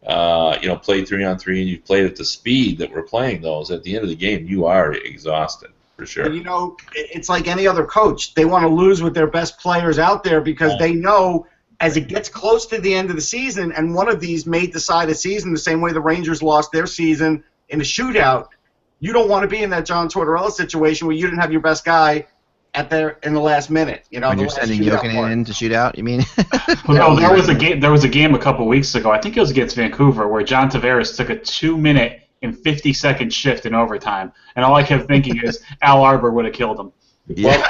3-on-3 and you've played at the speed that we're playing those, at the end of the game, you are exhausted for sure. And, it's like any other coach. They want to lose with their best players out there because they know as it gets close to the end of the season, and one of these may decide a season the same way the Rangers lost their season in a shootout, you don't want to be in that John Tortorella situation where you didn't have your best guy in the last minute. When you're sending Jokinen in to shoot out, you mean? Well, no, there was a game a couple weeks ago. I think it was against Vancouver where John Tavares took a 2-minute and 50-second shift in overtime, and all I kept thinking is Al Arbor would have killed him. Yeah.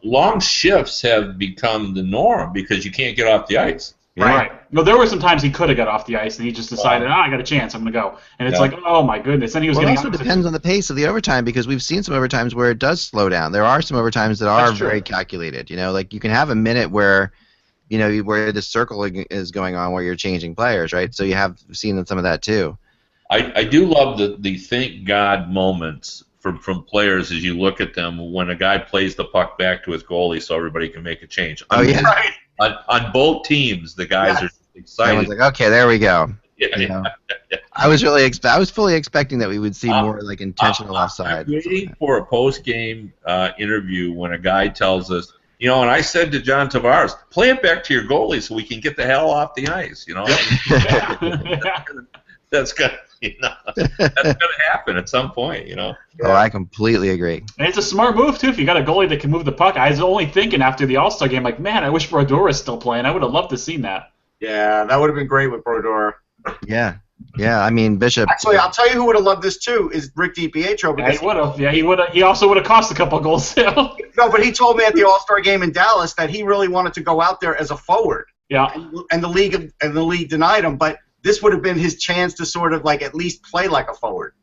Long shifts have become the norm because you can't get off the ice. Right. No, there were some times he could have got off the ice, and he just decided, I got a chance, I'm going to go. And it's like, oh, my goodness. And he was Well, it getting also depends on the pace of the overtime because we've seen some overtimes where it does slow down. There are some overtimes that are very calculated. You know, like you can have a minute where, you know, where the circling is going on where you're changing players, right? So you have seen some of that too. I do love the thank God moments from players as you look at them when a guy plays the puck back to his goalie so everybody can make a change. On both teams, the guys are excited. Everyone's like, okay, there we go. Yeah. I was fully expecting that we would see more like intentional offside. I'm waiting for a post-game interview when a guy tells us, you know, and I said to John Tavares, play it back to your goalie so we can get the hell off the ice. You know, that's gonna happen at some point. You know. Oh, I completely agree. And it's a smart move too. If you got a goalie that can move the puck, I was only thinking after the All-Star game, like, man, I wish Brodeur was still playing. I would have loved to seen that. Yeah, that would have been great with Brodeur. Yeah. I mean, Bishop. Actually, I'll tell you who would have loved this too is Rick DiPietro. Yeah, he would have. Yeah, he would have. He also would have cost a couple goals too. No, but he told me at the All-Star game in Dallas that he really wanted to go out there as a forward. Yeah. And the league denied him, but this would have been his chance to sort of like at least play like a forward.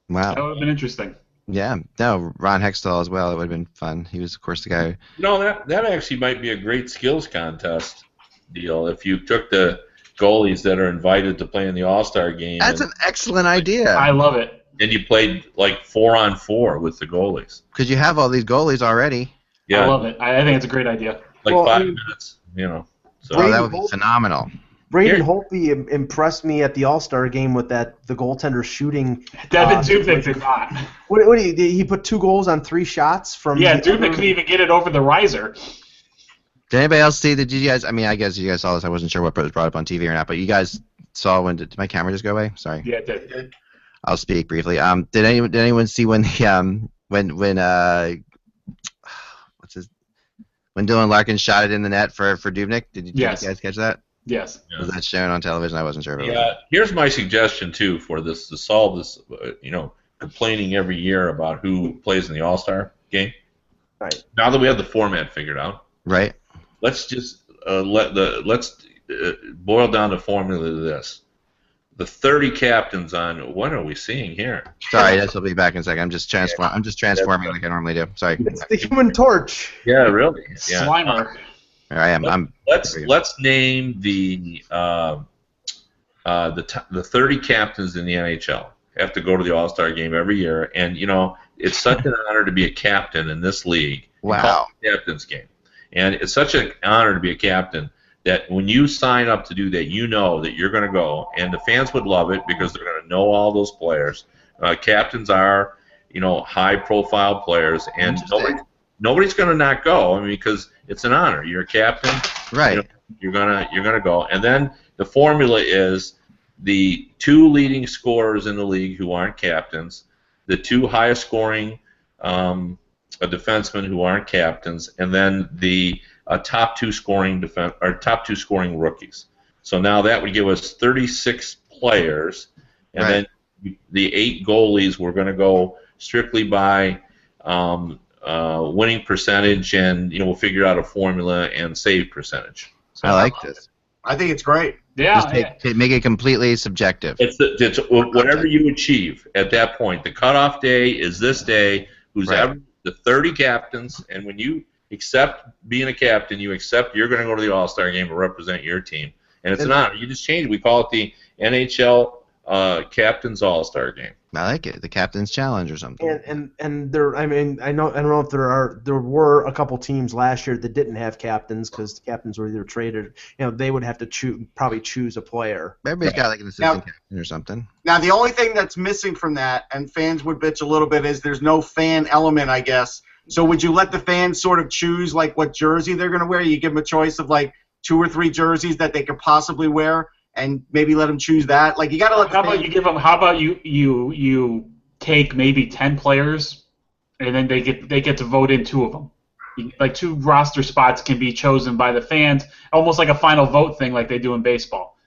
Wow. That would have been interesting. Yeah. No, Ron Hextall as well. It would have been fun. He was, of course, the guy. No, that actually might be a great skills contest deal if you took the goalies that are invited to play in the All-Star game. That's an excellent idea. I love it. And you played like 4-on-4 with the goalies. Because you have all these goalies already. Yeah. I love it. I think it's a great idea. Like 5 minutes, you know. So that would be phenomenal. Braden Holtby impressed me at the All-Star game with the goaltender shooting. Devin Dubnyk did not. What he put 2 goals on 3 shots from. Yeah, Dubnyk couldn't even get it over the riser. Did anybody else see that? Did you guys? I mean, I guess you guys saw this. I wasn't sure what was brought up on TV or not, but you guys saw when did my camera just go away? Sorry. Yeah, it did. I'll speak briefly. Did anyone see when the when Dylan Larkin shot it in the net for Dubnyk? Did you guys catch that? Yes. Was that shown on television? I wasn't sure. Yeah. Here's my suggestion too for this to solve this. Complaining every year about who plays in the All-Star game. Right. Now that we have the format figured out. Right. Let's just let's boil down the formula to this: the 30 captains on. What are we seeing here? Sorry, I'll be back in a second. I'm just transforming like I normally do. Sorry. It's the Human Torch. Yeah, really. Yeah. Slimer. Here I am. Let's name the 30 captains in the NHL. Have to go to the All-Star game every year, and it's such an honor to be a captain in this league. Wow. Captain's game. And it's such an honor to be a captain that when you sign up to do that, you know that you're going to go, and the fans would love it because they're going to know all those players. Captains are, high-profile players, and nobody's going to not go. I mean, because it's an honor. You're a captain, right? You're gonna go, and then the formula is the 2 leading scorers in the league who aren't captains, the 2 highest scoring defensemen who aren't captains, and then the top 2 scoring top 2 scoring rookies. So now that would give us 36 players, and then the 8 goalies we're going to go strictly by winning percentage, and we'll figure out a formula and save percentage. So, I like this. I think it's great. Yeah. Make it completely subjective. It's whatever you achieve at that point. The cutoff day is this day. Who's ever the 30 captains, and when you accept being a captain, you accept you're going to go to the All-Star game and represent your team, and it's an honor. You just change it. We call it the NHL Captain's All-Star Game. I like it, the Captain's Challenge or something. And there, I mean, I don't know if there were a couple teams last year that didn't have captains because the captains were either traded. They would have to probably choose a player. Everybody's got like an assistant captain or something. Now the only thing that's missing from that, and fans would bitch a little bit, is there's no fan element, I guess. So would you let the fans sort of choose like what jersey they're going to wear? You give them a choice of like 2 or 3 jerseys that they could possibly wear, and maybe let them choose that. Like you got to let. How about you take maybe 10 players, and then they get to vote in 2 of them. Like 2 roster spots can be chosen by the fans, almost like a final vote thing, like they do in baseball.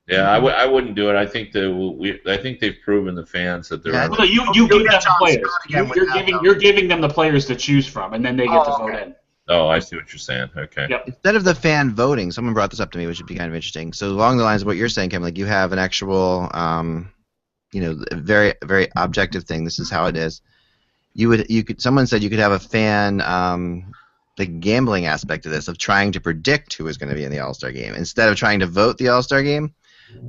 Yeah, I wouldn't do it. I think I think they've proven the fans that they're. Yeah. Well, you You'll give get them the John players. Scott again with You're that, giving though. you're giving them the players to choose from, and then they get to vote in. Oh, I see what you're saying. Okay. Yep. Instead of the fan voting, someone brought this up to me, which would be kind of interesting. So along the lines of what you're saying, Kim, like you have an actual, a very very objective thing. This is how it is. Someone said you could have a fan, the gambling aspect of this, of trying to predict who is going to be in the All-Star game instead of trying to vote the All-Star game.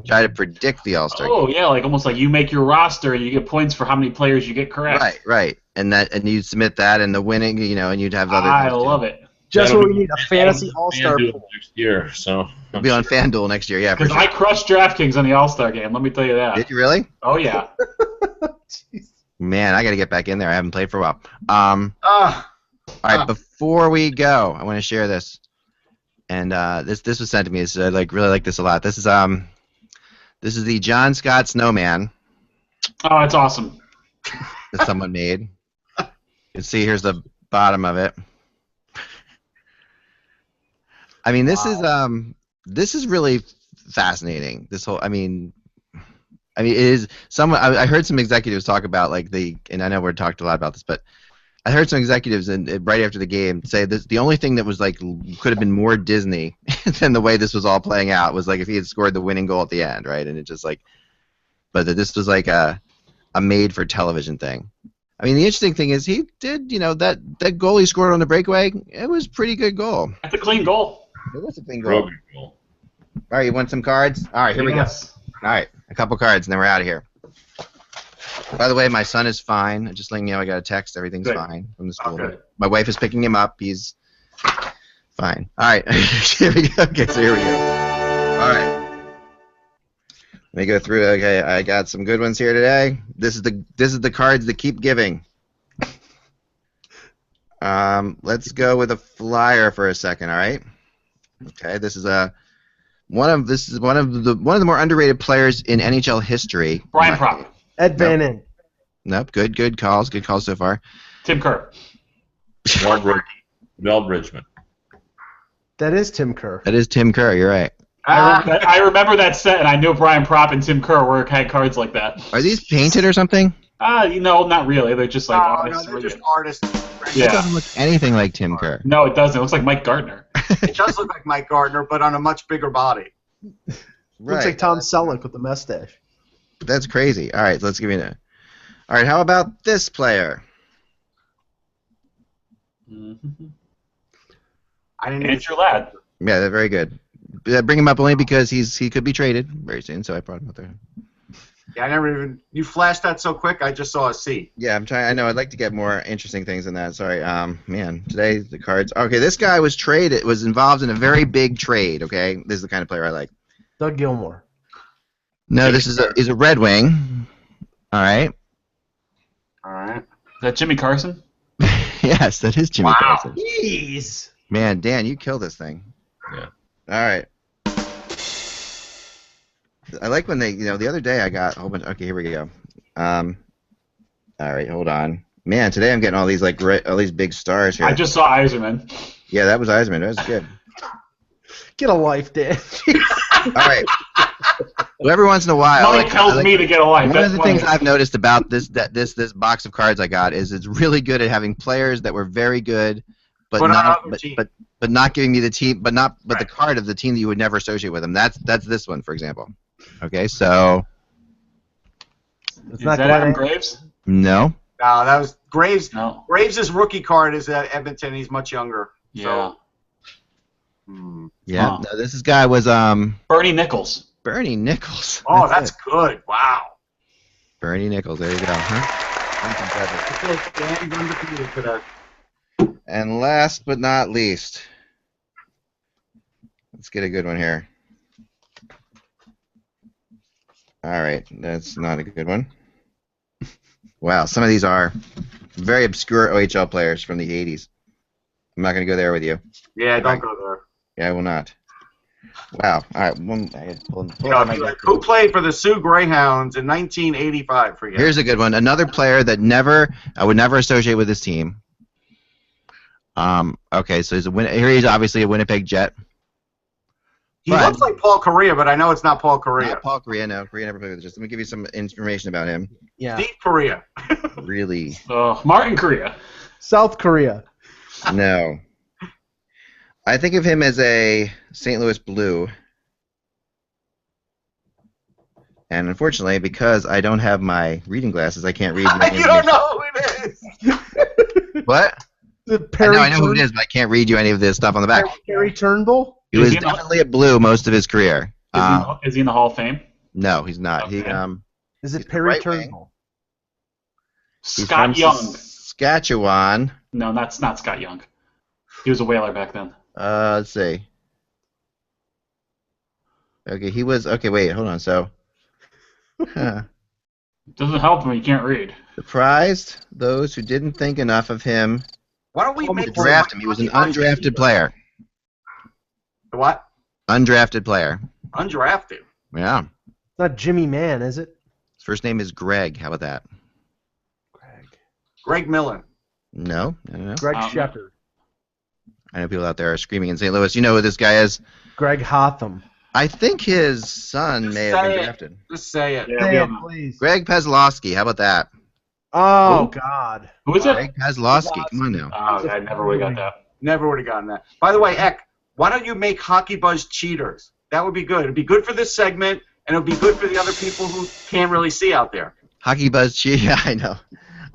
Try to predict the All-Star game. Oh yeah, like almost like you make your roster and you get points for how many players you get correct. Right, and you submit that, and the winning, and you'd have other. I things too. love it. Just That'll what we be- need, a fantasy all-star FanDuel pool. next year. So It'll be on FanDuel next year, yeah. For Because sure. I crushed DraftKings on the All-Star game. Let me tell you that. Did you really? Oh yeah. Jeez. Man, I got to get back in there. I haven't played for a while. All Ah, right, before we go, I want to share this, and this was sent to me. So I really like this a lot. This is the John Scott Snowman Oh, it's awesome. that someone made. You can see here's the bottom of it. I mean, this is really fascinating. This whole, I mean, it is. I heard some executives talk about and I know we're talked a lot about this, but I heard some executives right after the game say this. The only thing that was could have been more Disney than the way this was all playing out was if he had scored the winning goal at the end, right? And it just but that this was a made-for-television thing. I mean, the interesting thing is he did, that goal he scored on the breakaway. It was a pretty good goal. That's a clean goal. It was a clean goal. real good goal. All right, you want some cards? All right, here we go. Yes. All right, a couple cards, and then we're out of here. By the way, my son is fine. Just letting you know, I got a text. Everything's Good. fine from the school. Okay. My wife is picking him up. He's fine. All right, here we go. Okay, so here we go. All right. Let me go through. Okay, I got some good ones here today. This is the cards that keep giving. Let's go with a flyer for a second. All right. Okay, this is one of the more underrated players in NHL history. Brian Propp. Ed Van In. Nope. Good calls. Good calls so far. Tim Kerr. Mel Bridgman. That is Tim Kerr. That is Tim Kerr. You're right. I remember that set, and I knew Brian Propp and Tim Kerr had cards like that. Are these painted or something? Not really. They're just no, honest. they're just artists. It Yeah. doesn't look anything like Tim Kerr. No, it doesn't. It looks like Mike Gardner. It does look like Mike Gardner, but on a much bigger body. Looks like Tom Selleck with the mustache. That's crazy. All right, let's give you a. All right, how about this player? Mm-hmm. I didn't. Andrew Ladd. Yeah, they're very good. Bring him up only because he could be traded very soon, so I brought him up there. Yeah, I never even. You flashed that so quick. I just saw a C. Yeah, I'm trying. I know. I'd like to get more interesting things than that. Sorry. Man, today the cards. Okay, this guy was traded. Was involved in a very big trade. Okay, this is the kind of player I like. Doug Gilmore. No, this is a Red Wing. All right. All right. Is that Jimmy Carson? Yes, that is Jimmy Wow. Carson. Jeez. Man, Dan, you killed this thing. Yeah. All right. I like when they, the other day I got a whole bunch. Okay, here we go. All right, hold on. Man, today I'm getting all these all these big stars here. I just saw Eiserman. Yeah, that was Eisman. That was good. Get a life, Dan. All right. Well, every once in a while, Money tells me to get a life. one That's of the funny. things I've noticed about this box of cards I got is it's really good at having players that were very good, but Put on not other team. but not giving me the team, but the card of the team that you would never associate with them. That's this one, for example. Okay, so It's Is not that Glenn Adam Ed- Graves? no. No, that was Graves. No. Graves' rookie card is at Edmonton. He's much younger. Yeah. Yeah, Huh. no, this guy was Bernie Nichols. Bernie Nichols. Oh, that's it. good. Wow. Bernie Nichols. There you go. Huh? Okay, Dan's undefeated today. And last but not least, let's get a good one here. All right, that's not a good one. Wow, some of these are very obscure OHL players from the 80s. I'm not going to go there with you. Yeah, don't go there. Yeah, I will not. Wow. All right. I had to pull You know, out if you my- like, who played for the Sioux Greyhounds in 1985? Forget. Here's a good one. Another player that I would never associate with this team. Okay, so here he's obviously a Winnipeg Jet. He looks like Paul Correa, but I know it's not Paul Correa. Not Paul Correa, no. Correa never played with us. Just let me give you some information about him. Yeah. Steve Correa. Really? Martin Korea. South Korea. No. I think of him as a St. Louis Blue. And unfortunately, because I don't have my reading glasses, I can't read. You don't know who it is. What? I know who it is, but I can't read you any of this stuff on the back. Perry Turnbull? He was definitely a Blue most of his career. Is he in the Hall of Fame? No, he's not. Okay. Is it Perry Turnbull? Scott Young. Saskatchewan. No, that's not Scott Young. He was a Whaler back then. Let's see. Okay, he was. Okay, wait, hold on. So, Doesn't help when you can't read. surprised those who didn't think enough of him Why don't we to make draft him. He was an undrafted player. What? Undrafted player. Undrafted. Yeah. It's not Jimmy Mann, is it? His first name is Greg. How about that? Greg Millen. No. Greg Shepard. I know people out there are screaming in St. Louis. You know who this guy is? Greg Hotham. I think his son may have been drafted. Just say it. Yeah, Say we it, don't know. please. Greg Kozlowski. How about that? Oh, Who? God. Who is it? Greg Kozlowski. Come on now. Oh, I never would have got that. Never would have gotten that. By the way, Eck, why don't you make Hockey Buzz cheaters? That would be good. It'd be good for this segment, and it'd be good for the other people who can't really see out there. Hockey Buzz Cheat. Yeah, I know.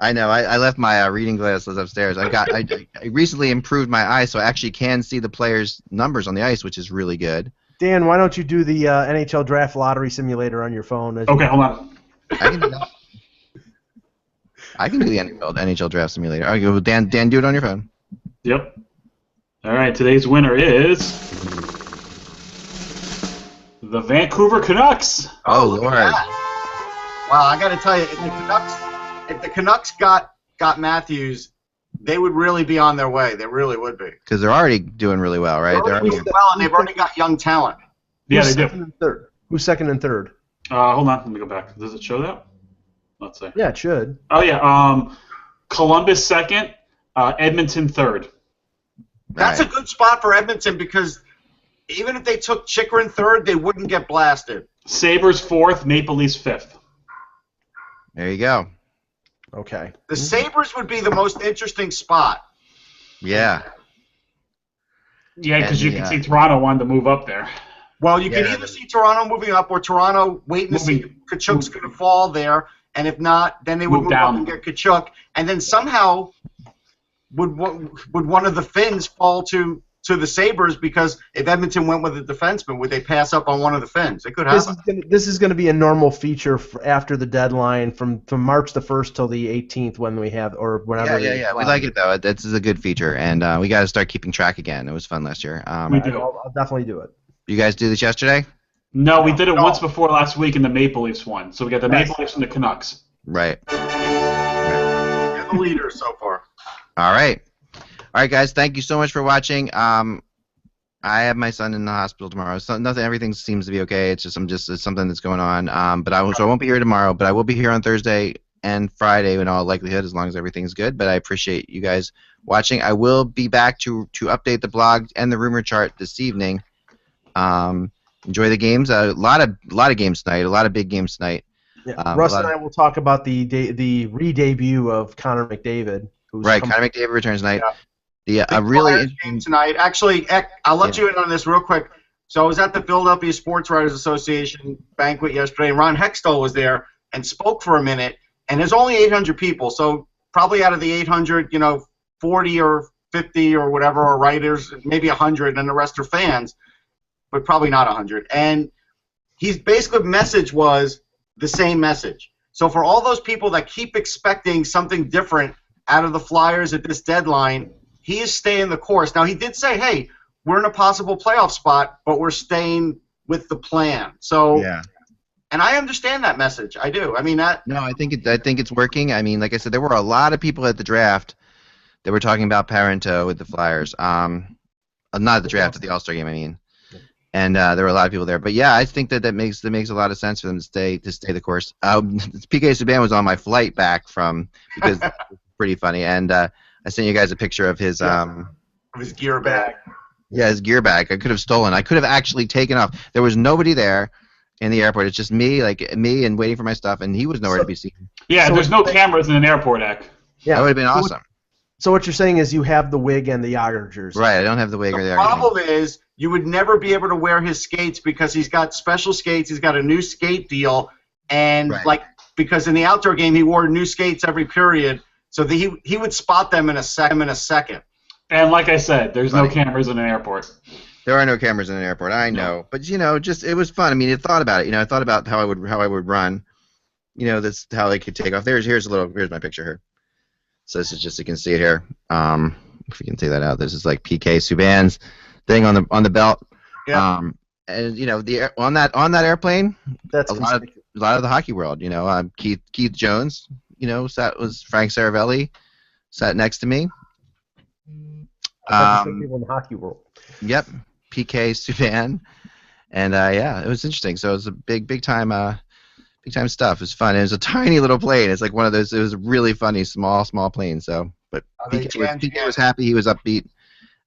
I left my reading glasses upstairs. I recently improved my eyes, so I actually can see the players' numbers on the ice, which is really good. Dan, why don't you do the NHL Draft Lottery Simulator on your phone? Okay, hold on. I can do that. I can do the NHL Draft Simulator. Okay, well, Dan, do it on your phone. Yep. All right, today's winner is the Vancouver Canucks. Oh, look at Lord. that. Wow, I got to tell you, if the Canucks got Matthews, they would really be on their way. They really would be. Because they're already doing really well, right? They're already doing well, and they've already got young talent. Yeah, Who's they second do. and third? Who's second and third? Hold on, let me go back. Does it show that? Let's see. Yeah, it should. Oh yeah. Columbus second, Edmonton third. That's Right. a good spot for Edmonton because even if they took Chychrun third, they wouldn't get blasted. Sabres fourth, Maple Leafs fifth. There you go. Okay. The Sabres would be the most interesting spot. Yeah. Yeah, because And you the, can see Toronto wanted to move up there. Well, you can Yeah. either see Toronto moving up or Toronto waiting to see if Kachuk's going to fall there, and if not, then they would Move move down. up and get Kachuk, and then somehow would one of the Finns fall to the Sabres because if Edmonton went with a defenseman, would they pass up on one of the Finns? It could happen. This is going to be a normal feature after the deadline from March the 1st till the 18th when we have or whenever. Yeah. We like it though. This is a good feature, and we got to start keeping track again. It was fun last year. We do. I'll definitely do it. You guys do this yesterday? No, we did it No. once before last week, and the Maple Leafs won. So we got the Maple Leafs and the Canucks. Right. They're the leaders so far. All right. All right, guys. Thank you so much for watching. I have my son in the hospital tomorrow. So everything seems to be okay. It's it's something that's going on. So I won't be here tomorrow, but I will be here on Thursday and Friday in all likelihood, as long as everything's good. But I appreciate you guys watching. I will be back to update the blog and the rumor chart this evening. Enjoy the games. A lot of games tonight. A lot of big games tonight. Yeah. Russ and I will talk about the re-debut of Connor McDavid. Who's Right, Connor McDavid returns tonight. Yeah. A really Flyers game tonight. Actually, Eck, I'll let you in on this real quick. So I was at the Philadelphia Sports Writers Association banquet yesterday, and Ron Hextall was there and spoke for a minute. And there's only 800 people, so probably out of the 800, 40 or 50 or whatever are writers, maybe 100, and the rest are fans, but probably not 100. And his basic message was the same message. So for all those people that keep expecting something different out of the Flyers at this deadline, he is staying the course. Now, he did say, hey, we're in a possible playoff spot, but we're staying with the plan. So, Yeah. And I understand that message. I do. I mean, that. No, I think it's working. I mean, like I said, there were a lot of people at the draft that were talking about Parento with the Flyers. Not at the draft, at the All-Star game, I mean. And there were a lot of people there. But yeah, I think that makes a lot of sense for them to stay the course. PK Subban was on my flight back because it's pretty funny. And I sent you guys a picture of his Of his gear bag. Yeah, his gear bag. I could have stolen. I could have actually taken off. There was nobody there in the airport. It's just me, and waiting for my stuff, and he was nowhere to be seen. Yeah, So there's no cameras in an airport, Eck. Yeah. That would have been awesome. So what you're saying is you have the wig and the Yager jersey. Right, I don't have the wig or The the problem is you would never be able to wear his skates because he's got special skates. He's got a new skate deal, and Right. because in the outdoor game he wore new skates every period, so he would spot them in a second. And like I said, there's no Right. cameras in an airport. There are no cameras in an airport. I know, but just it was fun. I mean, I thought about it. I thought about how I would run. That's how they could take off. Here's my picture here. So this is just, you can see it here. If you can take that out, this is like PK Subban's thing on the belt. Yeah. And on that airplane, That's a lot of the hockey world. Keith Jones. Was Frank Saravelli sat next to me. people in the hockey world. Yep, PK Subban, and it was interesting. So it was a big time stuff. It was fun. It was a tiny little plane. It's like one of those. It was really funny, small plane. So, but PK was happy. He was upbeat,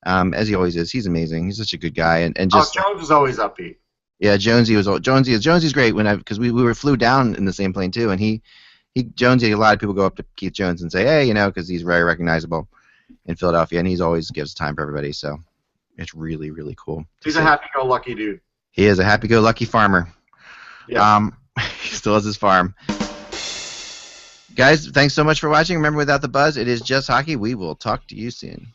as he always is. He's amazing. He's such a good guy, and just Jones was always upbeat. Yeah, Jonesy's great because we flew down in the same plane too, and Jonesy, a lot of people go up to Keith Jones and say, hey, because he's very recognizable in Philadelphia, and he's always gives time for everybody. So it's really, really cool. He's a happy-go-lucky dude. He is a happy-go-lucky farmer. Yeah. He still has his farm. Guys, thanks so much for watching. Remember, without the buzz, it is just hockey. We will talk to you soon.